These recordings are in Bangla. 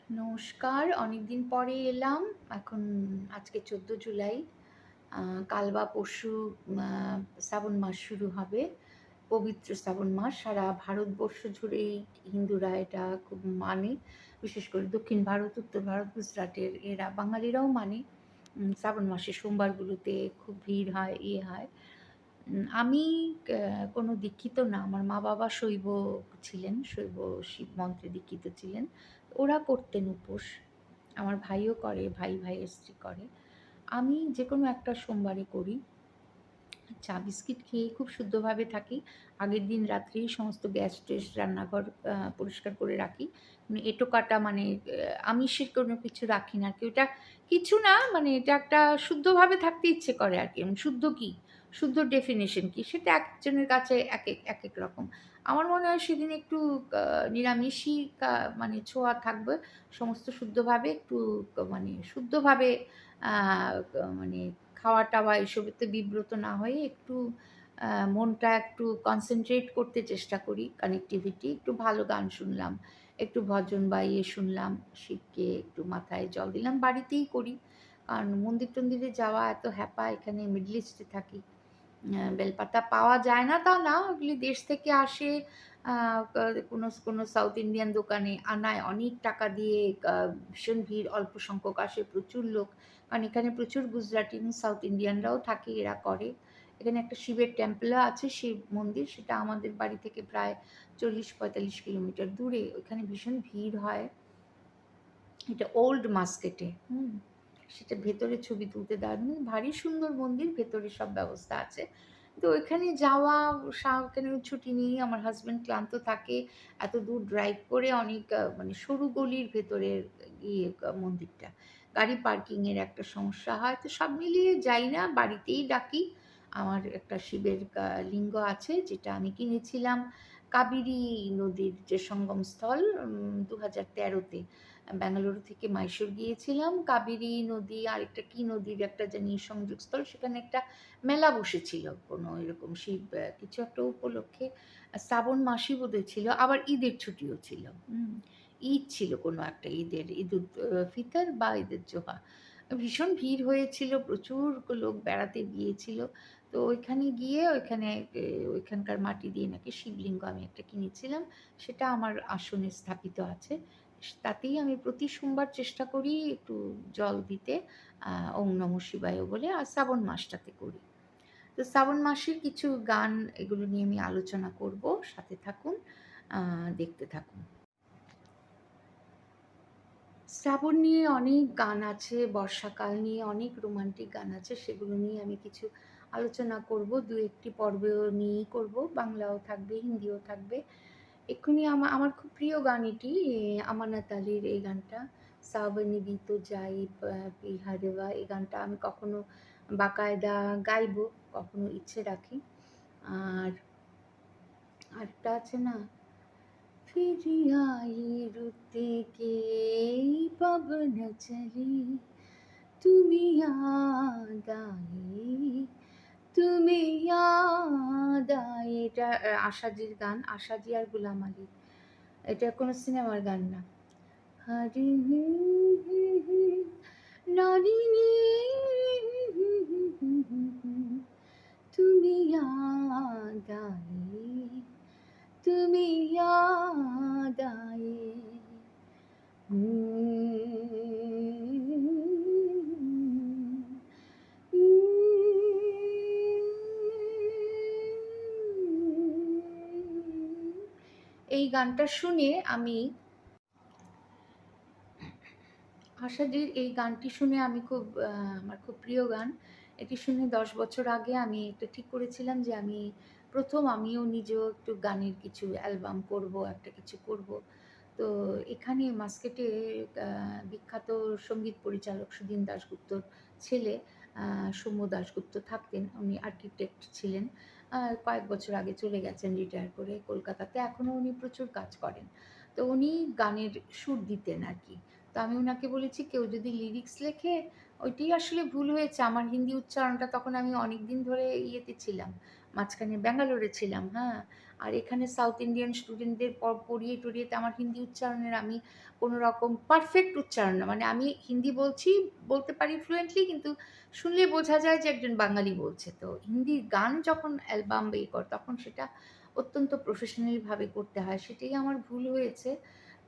নমস্কার, অনেকদিন পরে এলাম। এখন আজকে 14 জুলাই। কাল বা পরশু আ শ্রাবণ মাস শুরু হবে। পবিত্র শ্রাবণ মাস। সারা ভারতবর্ষ জুড়েই হিন্দুরা এটা খুব মানে। বিশেষ করে দক্ষিণ ভারত, উত্তর ভারত, গুজরাটের এরা বাঙালিরাও মানে। শ্রাবণ মাসের সোমবারগুলোতে খুব ভিড় হয়, হয়। আমি কোনো দীক্ষিত না। আমার মা-বাবা শৈব ছিলেন, শৈব শিব মন্ত্রে দীক্ষিত ছিলেন। ওরা করতেন উপোস। আমার ভাইও করে, ভাইয়ের স্ত্রী করে। আমি যেকোনো একটা সোমবারে করি। চা বিস্কিট খেয়ে খুব শুদ্ধভাবে থাকি। আগের দিন রাত্রেই সমস্ত গ্যাস-ট্যাস রান্নাঘর পরিষ্কার করে রাখি। এঁটো-কাটা মানে আমিষের কোনো কিছু রাখি না আরকি। ওটা কিছু না, মানে এটা একটা শুদ্ধভাবে থাকতে ইচ্ছে করে আরকি। শুদ্ধ কী? শুদ্ধর ডেফিনিশন কী? সেটা একেকজনের কাছে একেক রকম। আমার মনে হয় সেদিন একটু আ নিরামিষই মানে ছোঁয়া থাকবে। সমস্ত শুদ্ধভাবে একটু মানে শুদ্ধভাবে আ মানে খাওয়া-টাওয়া এসবেতে বিব্রত না হয়ে একটু আ মনটা একটু কনসেনট্রেট করতে চেষ্টা করি। কানেক্টিভিটি, একটু ভালো গান শুনলাম, একটু ভজন বা ইয়ে শুনলাম, শিবকে একটু মাথায় জল দিলাম। বাড়িতেই করি। কারণ মন্দির-টন্দিরে যাওয়া এত হ্যাপা, এখানে মিডল ইস্টে থাকি। বেলপাতা পাওয়া যায় না তা না, ওগুলি দেশ থেকে আসে। আ কা কোনো সাউথ ইন্ডিয়ান দোকানে আনায় অনেক টাকা দিয়ে। আ ভীষণ ভিড়, অল্প সংখ্যক আসে, প্রচুর লোক। কারণ এখানে প্রচুর গুজরাটি এবং সাউথ ইন্ডিয়ানরাও থাকে, এরা করে। এখানে একটা শিবের টেম্পলও আছে, শিব মন্দির। সেটা আমাদের বাড়ি থেকে প্রায় ৪০-৪৫ কিলোমিটার দূরে। ওইখানে ভীষণ ভিড় হয়। এটা ওল্ড মাস্কেটে, সেটা ভেতরে ছবি তুলতে দারুণ, ভারী সুন্দর মন্দির, ভেতরে সব ব্যবস্থা আছে। তো ওইখানে যাওয়া, ওখানে ছুটি নিয়ে আমার হাসব্যান্ড ক্লান্ত থাকে। এত দূর ড্রাইভ করে অনেক মানে সরু গলির ভেতরের মন্দিরটা। গাড়ি পার্কিং এর একটা সমস্যা হয়। তো সব মিলিয়ে যাই না, বাড়িতেই ডাকি। আমার একটা শিবের লিঙ্গ আছে, যেটা আমি কিনেছিলাম কাবেরী নদীর যে সঙ্গমস্থল ২০১৩ তে। ব্যাঙ্গালুরু থেকে মাইশোর গিয়েছিলাম। কাবেরী নদী আরেকটা কি নদীর একটা জানি সংযোগস্থল। সেখানে একটা মেলা বসেছিল কোনো এরকম শিব কিছু একটা উপলক্ষে। শ্রাবণ মাসই বোধহয় ছিল। আবার ঈদের ছুটিও ছিল। ঈদ ছিল কোনো একটা ঈদের, ফিতর বা ঈদের জোহা। ভীষণ ভিড় হয়েছিল, প্রচুর লোক বেড়াতে গিয়েছিল। তো ওইখানে গিয়ে ওইখানকার মাটি দিয়ে নাকি শিবলিঙ্গ আমি একটা কিনেছিলাম। সেটা আমার আসনে স্থাপিত আছে। তাতেই আমি প্রতি সোমবার চেষ্টা করি একটু জল দিতে। ওম নমঃ শিবায় বলে, আর শ্রাবণ মাসটাতে করি। তো শ্রাবণ মাসের কিছু গান, এগুলো নিয়ে আমি আলোচনা করব। সাথে থাকুন, দেখতে থাকুন। শ্রাবণ নিয়ে অনেক গান আছে, বর্ষাকাল নিয়ে অনেক রোমান্টিক গান আছে। সেগুলো নিয়ে আমি কিছু আলোচনা করব। ২-১ টি পর্বেও নিয়েই করব। বাংলাও থাকবে, হিন্দিও থাকবে। এক্ষুনি আমার খুব প্রিয় গান এটি। আমানত আলীর এই গানটা, "সাবন भी तो जाए পিহারেওয়া", এই গানটা আমি কখনো বাকায়দা গাইবো, কখনো ইচ্ছে রাখি। আর আরেকটা আছে না, "ফিরি আই রুত के पवन चली, তুমি याद आए, তুমি याद आए", এটা আশাজির গান, আশাজি আর গুলাম আলী। এটা কোনো সিনেমার গান না। হারি নানি রে, তুমি याद आए, তুমি याद आए। এই গানটা শুনে আমি, আশাজির এই গানটি শুনে আমি খুব আমার খুব প্রিয় গান। এটি শুনে ১০ বছর আগে আমি একটা ঠিক করেছিলাম যে আমি আমিও নিজেও একটু গানের কিছু অ্যালবাম করব, একটা কিছু করব। তো এখানে মাস্কেটে আ বিখ্যাত সঙ্গীত পরিচালক সুধীন দাশগুপ্তর ছেলে সৌম্য দাশগুপ্ত থাকতেন। উনি আর্কিটেক্ট ছিলেন। কয়েক বছর আগে চলে গেছেন রিটায়ার করে কলকাতাতে। এখনো উনি প্রচুর কাজ করেন। তো উনি গানের সুর দিতেন আরকি। তো আমি উনাকে বলেছি কেউ যদি লিরিক্স লেখে, ওইটাই আসলে ভুল হয়েছে। আমার হিন্দি উচ্চারণটা তখন, আমি অনেকদিন ধরে ইয়েতে ছিলাম, মাঝখানে ব্যাঙ্গালোরে ছিলাম, হ্যাঁ? আর এখানে সাউথ ইন্ডিয়ান স্টুডেন্টদের পড়িয়ে টড়িয়েতে আমার হিন্দি উচ্চারণের আমি কোনো রকম পারফেক্ট উচ্চারণ না, মানে আমি হিন্দি বলতে পারি ফ্লুয়েন্টলি, কিন্তু শুনলে বোঝা যায় যে একজন বাঙালি বলছে। তো হিন্দি গান যখন অ্যালবাম তখন সেটা অত্যন্ত প্রফেশনালিভাবে করতে হয়, সেটাই আমার ভুল হয়েছে।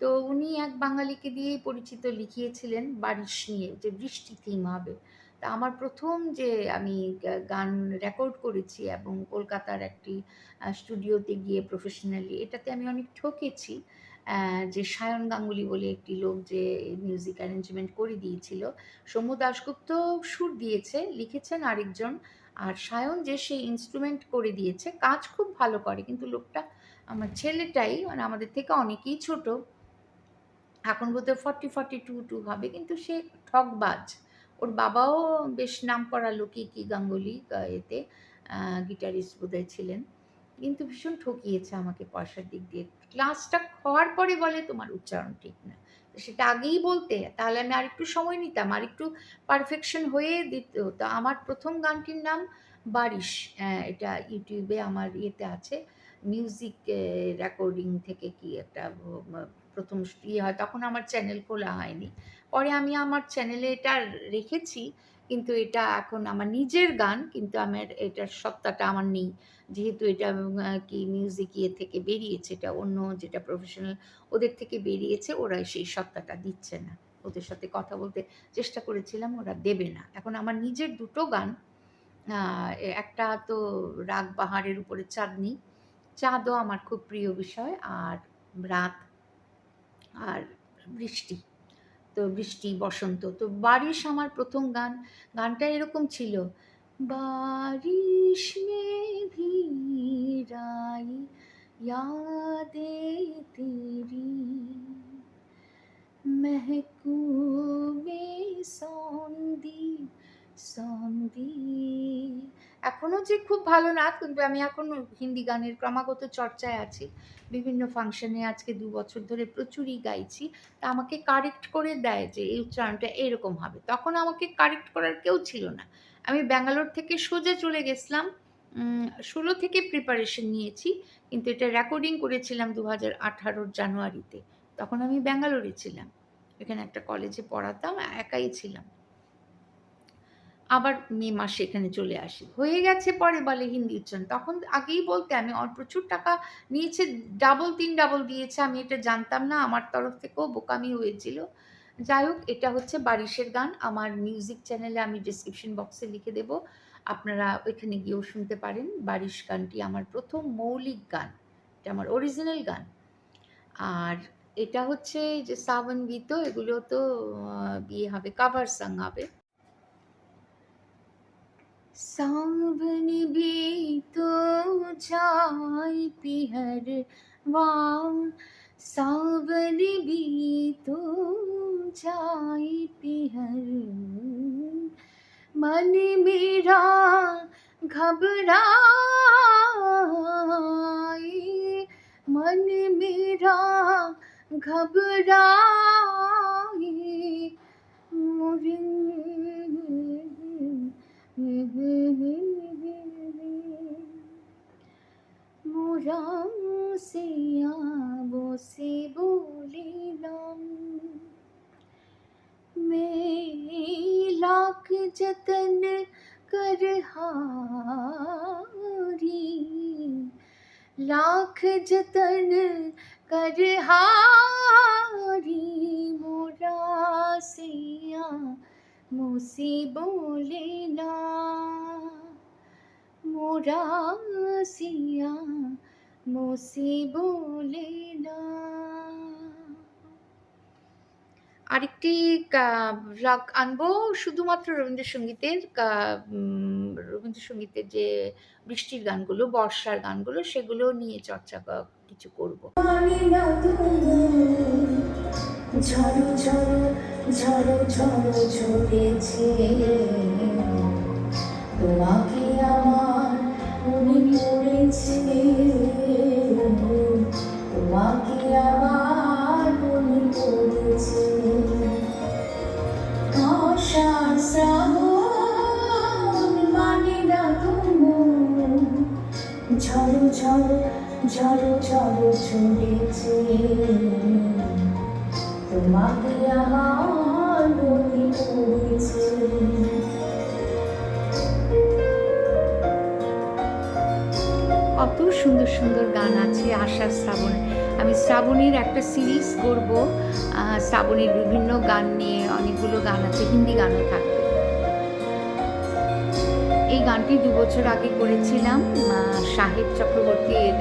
তো উনি এক বাঙালিকে দিয়েই পরিচিত লিখিয়েছিলেন বারিশ নিয়ে, যে বৃষ্টি থিম হবে। তা আমার প্রথম যে আমি গান রেকর্ড করেছি এবং কলকাতার একটি স্টুডিওতে গিয়ে প্রফেশনালি, এটাতে আমি অনেক ঠকেছি। যে সায়ন গাঙ্গুলি বলে একটি লোক যে মিউজিক অ্যারেঞ্জমেন্ট করে দিয়েছিল, সৌম্য দাশগুপ্ত সুর দিয়েছে, লিখেছেন আরেকজন, আর সায়ন যে সেই ইনস্ট্রুমেন্ট করে দিয়েছে, কাজ খুব ভালো করে, কিন্তু লোকটা আমার ছেলেটাই, মানে আমাদের থেকে অনেকেই ছোট, এখন বোধহয় 40-42 হবে, কিন্তু সে ঠকবাজ। ওর বাবাও বেশ নামকরা লোকই, কি গাঙ্গুলি এতে গিটারিস্ট বোধহয় ছিলেন, কিন্তু ভীষণ ঠকিয়েছে আমাকে পয়সার দিক দিয়ে। ক্লাসটা হওয়ার পরে বলে তোমার উচ্চারণ ঠিক না, তো সেটা আগেই বলতে, তাহলে আমি আরেকটু সময় নিতাম, আরেকটু পারফেকশন হয়ে দিত। তো আমার প্রথম গানটির নাম বারিশ, এটা ইউটিউবে আমার ইয়েতে আছে, মিউজিক রেকর্ডিং থেকে কি একটা প্রথম ইয়ে হয়, তখন আমার চ্যানেল খোলা হয়নি, পরে আমি আমার চ্যানেলে এটা রেখেছি, কিন্তু এটা এখন আমার নিজের গান, কিন্তু আমার এটার সত্তাটা আমার নেই, যেহেতু এটা কি মিউজিক ইয়ে থেকে বেরিয়েছে, এটা অন্য যেটা প্রফেশনাল ওদের থেকে বেরিয়েছে, ওরা সেই সত্তাটা দিচ্ছে না। ওদের সাথে কথা বলতে চেষ্টা করেছিলাম, ওরা দেবে না। এখন আমার নিজের দুটো গান, একটা তো রাগ বাহারের উপরে চাঁদনি, চাঁদও আমার খুব প্রিয় বিষয়, আর রাত, আর বৃষ্টি। তো বৃষ্টি, বসন্ত। তো বারিশ আমার প্রথম গান। গানটা এরকম ছিল, বারিশ মে ভীগ আই यादें तेरी महकूबे सौंदी সন্ধি। এখনও যে খুব ভালো না, কিন্তু আমি এখন হিন্দি গানের ক্রমাগত চর্চায় আছি, বিভিন্ন ফাংশনে আজকে 2 বছর ধরে প্রচুরই গাইছি। তা আমাকে কারেক্ট করে দেয় যে এই উচ্চারণটা এরকম হবে, তখন আমাকে কারেক্ট করার কেউ ছিল না। আমি ব্যাঙ্গালোর থেকে সোজা চলে গেছিলাম, 16 থেকে প্রিপারেশন নিয়েছি, কিন্তু এটা রেকর্ডিং করেছিলাম 2018 জানুয়ারিতে, তখন আমি ব্যাঙ্গালোরে ছিলাম, এখানে একটা কলেজে পড়াতাম, একাই ছিলাম। আবার মে মাসে এখানে চলে আসি, হয়ে গেছে, পরে বলে হিন্দি উচ্চারণ, তখন আগেই বলতে আমি প্রচুর টাকা নিয়েছে, 3 ডাবল দিয়েছে, আমি এটা জানতাম না, আমার তরফ থেকেও বোকামি হয়েছিল। যাই হোক, এটা হচ্ছে বারিশের গান, আমার মিউজিক চ্যানেলে আমি ডিসক্রিপশন বক্সে লিখে দেব, আপনারা ওইখানে গিয়েও শুনতে পারেন। বারিশ গানটি আমার প্রথম মৌলিক গান, এটা আমার অরিজিনাল গান। আর এটা হচ্ছে যে সাবন গীত, এগুলো তো বিয়ে হবে, কাভার সং হবে। सावन भी तो जाए पिहरवा, सावन भी तो जाए पिहर, मन मेरा घबराए, मन मेरा घबराए, मोरे মোরা से आबों से बोलेलाम, मैं लाख जतन कर हारी, लाख जतन कर हारी, मोरा से मुझसे बोलेला, मोरा सिया मुझसे बोलेला। আরেকটি রাগ আনবো শুধুমাত্র রবীন্দ্রসঙ্গীতের যে বৃষ্টির গানগুলো, বর্ষার গানগুলো, সেগুলো নিয়ে চর্চা কিছু করবো। ঝড়ো ঝড়ো ঝড়ো ঝড়ো ঝরেছে, তোমাকে আমার মনে পড়েছে, তোমাকে আমার মনে পড়েছে, আষাঢ় শ্রাবণ মানে না তুমি, ঝড়ো ঝড়ো ঝড়ো ঝড়ো ছড়েছে, তোমাকে আমার মনে পড়েছে। কত সুন্দর সুন্দর গান আছে আষাঢ় শ্রাবণ। আমি শ্রাবণীর একটা সিরিজ করব, শ্রাবণীর বিভিন্ন গান নিয়ে, অনেকগুলো গান আছে, হিন্দি গানও থাকবে। এই গানটি 2 বছর আগে করেছিলাম, সাহেব চক্রবর্তী এর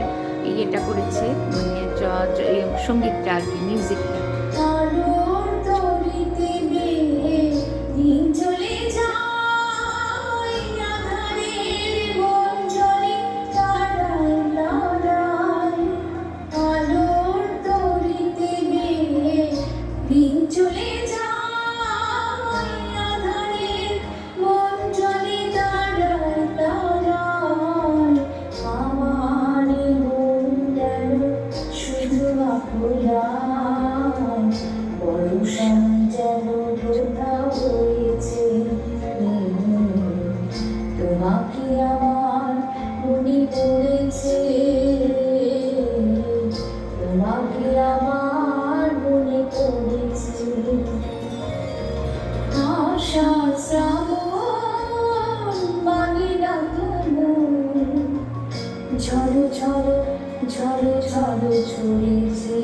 ইয়েটা করেছে, মানে সঙ্গীতটা আর কি, মিউজিকটা। তোমাকে আমার মনে পড়েছে, তোমাকে আমার মনে পড়েছে। আষাঢ় শ্রাবণ মানে না ঝড়ো ঝড়ো ঝড়ো ঝড়ো ঝরেছে।